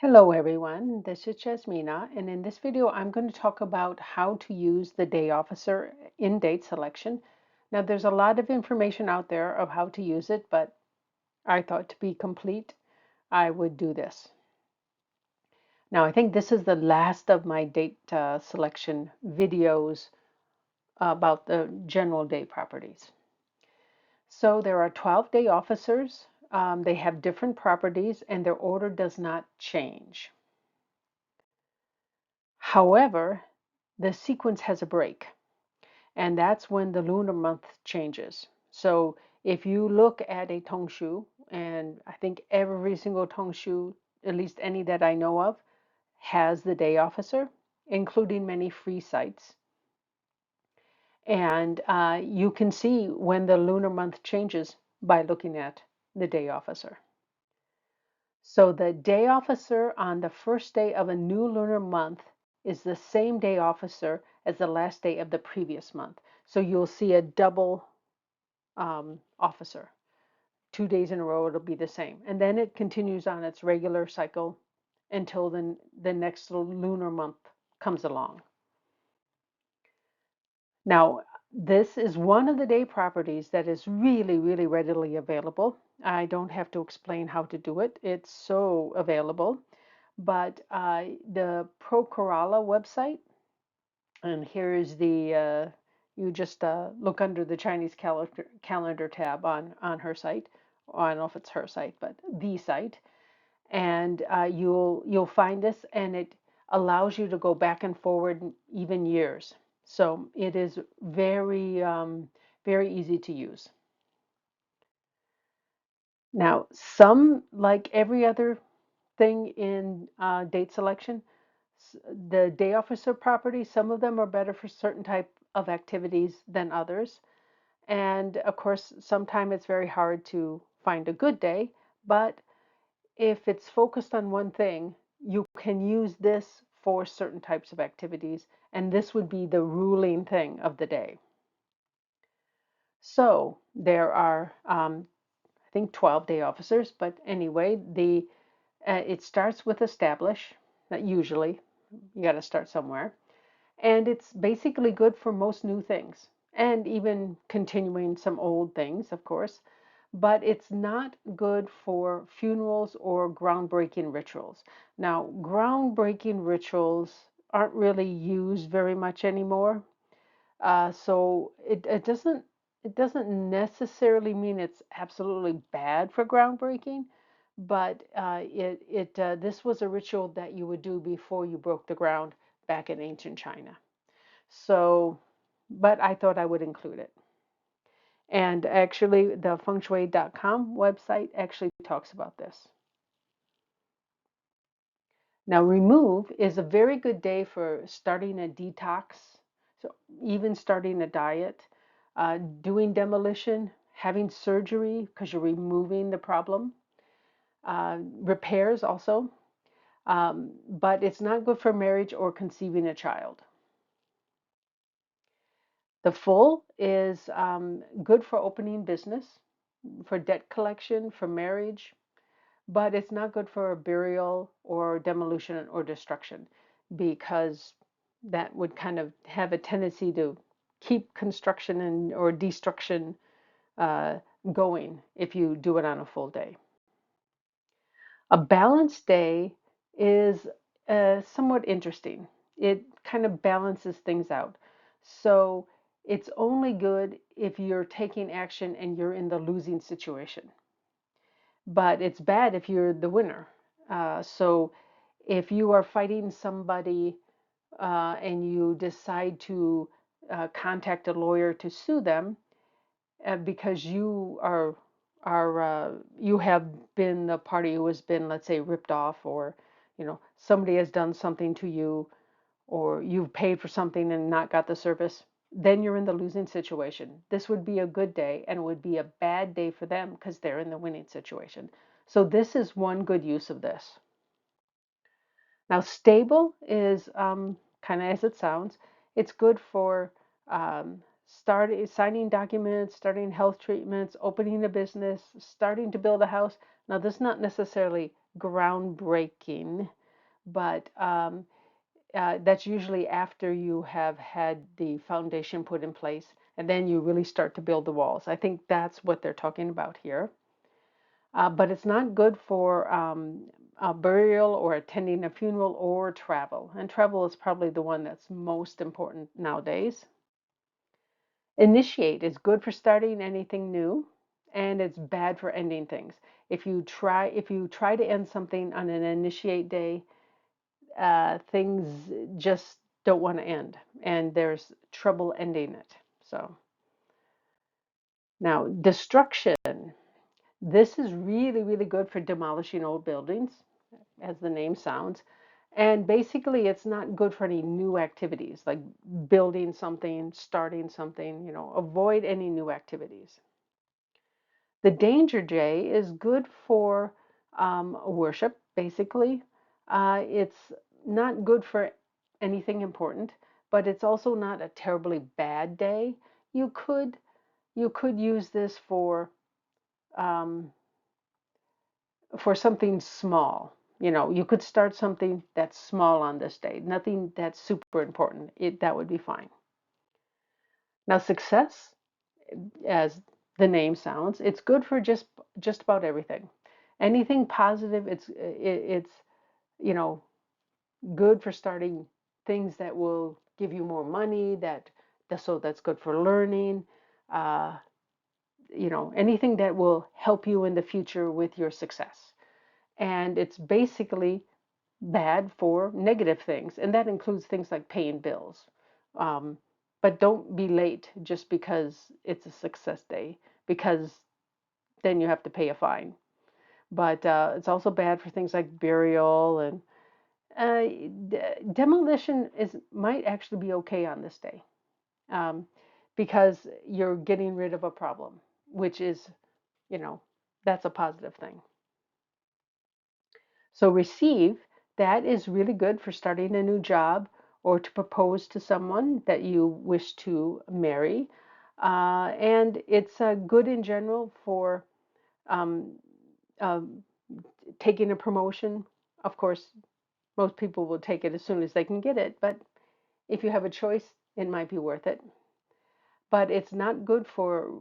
Hello everyone, this is Jasmina, and in this video I'm going to talk about how to use the day officer in date selection. Now there's a lot of information out there of how to use it, but I thought to be complete, I would do this. Now I think this is the last of my date selection videos about the general day properties. So there are 12 day officers. They have different properties and their order does not change. However, the sequence has a break, and that's when the lunar month changes. So if you look at a tongshu, and I think every single tongshu, at least any that I know of, has the day officer, including many free sites. And you can see when the lunar month changes by looking at the day officer. So the day officer on the first day of a new lunar month is the same day officer as the last day of the previous month. So you'll see a double officer. 2 days in a row, it'll be the same. And then it continues on its regular cycle until the next lunar month comes along. Now, this is one of the day properties that is really, really readily available. I don't have to explain how to do it. It's so available. But the ProKerala website, and here is you just look under the Chinese calendar tab on her site. I don't know if it's her site, but the site, and you'll find this, and it allows you to go back and forward even years. So it is very easy to use. Now, some, like every other thing in date selection, the day officer properties, some of them are better for certain type of activities than others. And of course, sometimes it's very hard to find a good day, but if it's focused on one thing, you can use this for certain types of activities, and this would be the ruling thing of the day. So there are, I think, 12 day officers, but anyway, it starts with establish, not usually, you got to start somewhere. And it's basically good for most new things and even continuing some old things, of course. But it's not good for funerals or groundbreaking rituals. Now, groundbreaking rituals aren't really used very much anymore. So it doesn't necessarily mean it's absolutely bad for groundbreaking, but this was a ritual that you would do before you broke the ground back in ancient China. So, but I thought I would include it. And actually, the fengshui.com website actually talks about this. Now, remove is a very good day for starting a detox, so even starting a diet, doing demolition, having surgery because you're removing the problem, repairs also, but it's not good for marriage or conceiving a child. The full is good for opening business, for debt collection, for marriage, but it's not good for burial or demolition or destruction because that would kind of have a tendency to keep construction and or destruction uh, going if you do it on a full day. A balanced day is somewhat interesting. It kind of balances things out. So it's only good if you're taking action and you're in the losing situation. But it's bad if you're the winner. So if you are fighting somebody and you decide to contact a lawyer to sue them because you have been the party who has been, let's say, ripped off, or somebody has done something to you, or you've paid for something and not got the service, then you're in the losing situation. This would be a good day, and it would be a bad day for them because they're in the winning situation. So this is one good use of this. Now, stable is kind of as it sounds. It's good for signing documents, starting health treatments, opening a business, starting to build a house. Now, this is not necessarily groundbreaking, but that's usually after you have had the foundation put in place, and then you really start to build the walls. I think that's what they're talking about here. But it's not good for a burial or attending a funeral or travel. And travel is probably the one that's most important nowadays. Initiate is good for starting anything new, and it's bad for ending things. If you try to end something on an initiate day, things just don't want to end, and there's trouble ending it. So now destruction. This is really, really good for demolishing old buildings, as the name sounds. And basically, it's not good for any new activities like building something, starting something, avoid any new activities. The danger J is good for worship, basically. It's not good for anything important, but it's also not a terribly bad day. You could you could use this um, for something small. You could start something that's small on this day, nothing that's super important. That would be fine. Now, success, as the name sounds, it's good for just about everything. Anything positive, it's you know good for starting things that will give you more money. That's good for learning. Uh, anything that will help you in the future with your success. And it's basically bad for negative things, and that includes things like paying bills. Um, but don't be late just because it's a success day, because then you have to pay a fine. But it's also bad for things like burial and demolition might actually be okay on this day, um, because you're getting rid of a problem, which is, you know, that's a positive thing. So receive, that is really good for starting a new job or to propose to someone that you wish to marry. And it's good in general for um, uh, taking a promotion. Of course, most people will take it as soon as they can get it, but if you have a choice, it might be worth it. But it's not good for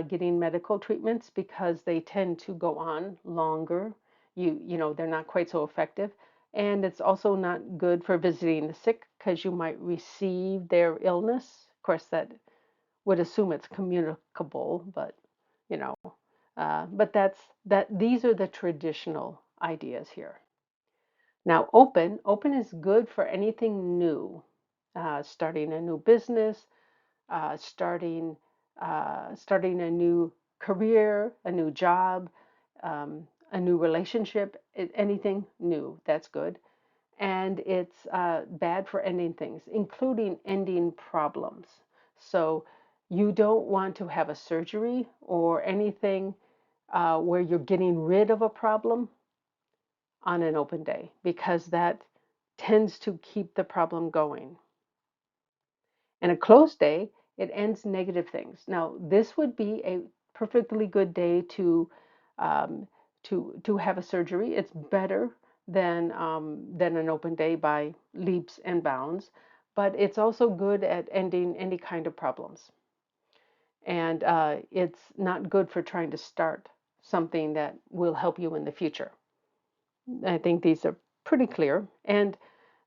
getting medical treatments because they tend to go on longer. They're not quite so effective. And it's also not good for visiting the sick because you might receive their illness. Of course, that would assume it's communicable, but you know, but these are the traditional ideas here. Now, open is good for anything new, starting a new business, starting a new career, a new job, a new relationship, anything new, that's good. And it's bad for ending things, including ending problems. So you don't want to have a surgery or anything where you're getting rid of a problem on an open day, because that tends to keep the problem going. And a closed day, it ends negative things. Now, this would be a perfectly good day um, to have a surgery. It's better than an open day by leaps and bounds, but it's also good at ending any kind of problems. And it's not good for trying to start something that will help you in the future. I think these are pretty clear. And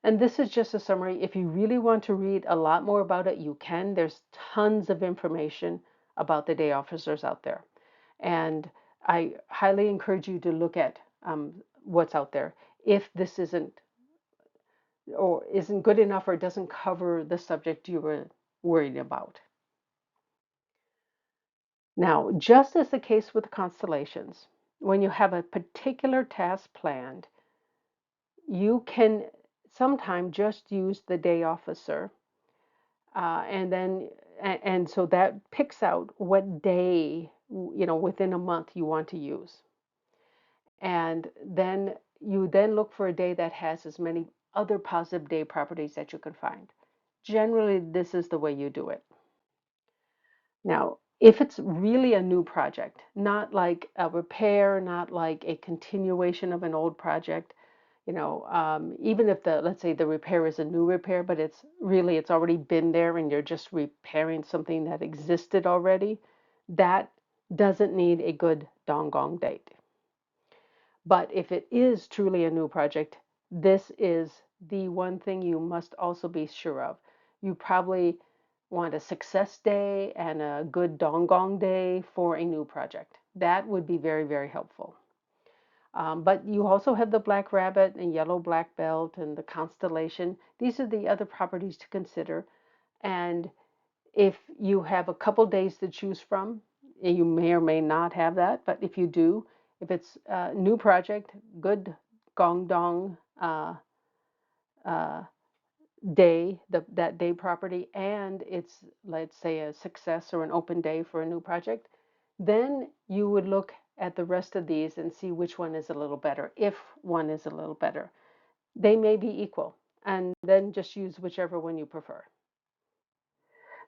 this is just a summary. If you really want to read a lot more about it, you can. There's tons of information about the day officers out there. And I highly encourage you to look at what's out there. If this isn't good enough or doesn't cover the subject you were worried about. Now, just as the case with constellations, when you have a particular task planned, you can sometime just use the day officer, and then and so that picks out what day within a month you want to use, and then you then look for a day that has as many other positive day properties that you can find. Generally, this is the way you do it. Now, If it's really a new project, not like a repair, not like a continuation of an old project, even if let's say the repair is a new repair, but it's already been there and you're just repairing something that existed already, that doesn't need a good dongong date. But if it is truly a new project, this is the one thing you must also be sure of. You probably want a success day and a good dongong day for a new project. That would be very, very helpful. But you also have the black rabbit and yellow black belt and the constellation. These are the other properties to consider. And if you have a couple days to choose from, you may or may not have that, but if you do, if it's a new project, good gong dong uh, day, that day property, and it's, let's say, a success or an open day for a new project, then you would look at the rest of these and see which one is a little better, if one is a little better. They may be equal, and then just use whichever one you prefer.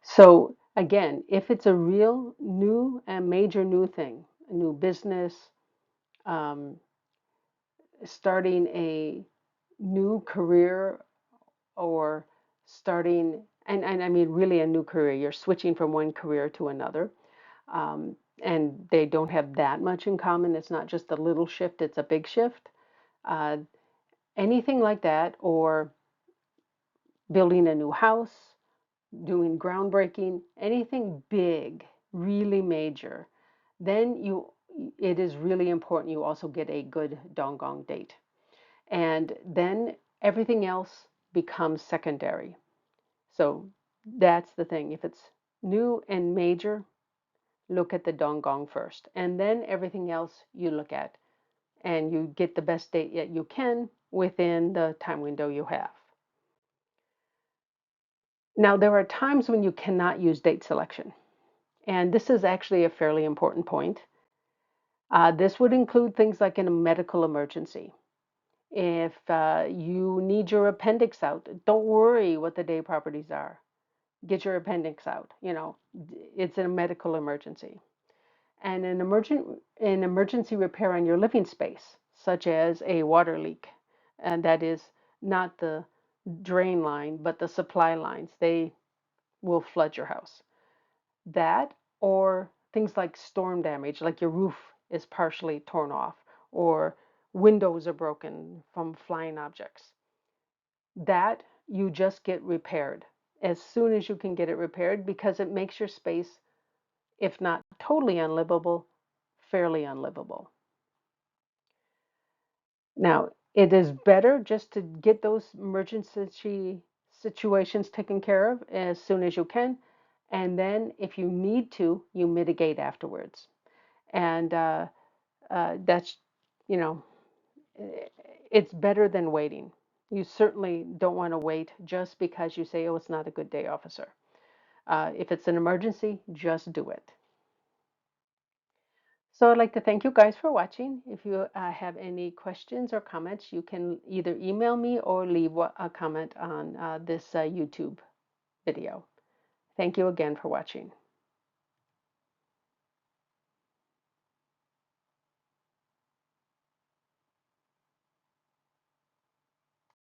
So again, if it's a real new and major new thing, a new business, um, starting a new career, or starting, and I mean really a new career, you're switching from one career to another, and they don't have that much in common. It's not just a little shift, it's a big shift. Uh, Anything like that, or building a new house, doing groundbreaking, anything big, really major, then it is really important you also get a good dongong date. And then everything else becomes secondary. So that's the thing. If it's new and major, look at the dongong first. And then everything else you look at. And you get the best date that you can within the time window you have. Now, there are times when you cannot use date selection. And this is actually a fairly important point. This would include things like in a medical emergency. If you need your appendix out, don't worry what the day properties are. Get your appendix out. It's a medical emergency. And an emergency repair on your living space, such as a water leak, and that is not the drain line, but the supply lines. They will flood your house. That, or things like storm damage, like your roof is partially torn off, or windows are broken from flying objects. That you just get repaired as soon as you can get it repaired, because it makes your space, if not totally unlivable, fairly unlivable. Now, it is better just to get those emergency situations taken care of as soon as you can. And then, if you need to, you mitigate afterwards. And that's, you know, it's better than waiting. You certainly don't want to wait just because you say, oh, it's not a good day, officer. If it's an emergency, just do it. So I'd like to thank you guys for watching. If you have any questions or comments, you can either email me or leave a comment on this YouTube video. Thank you again for watching.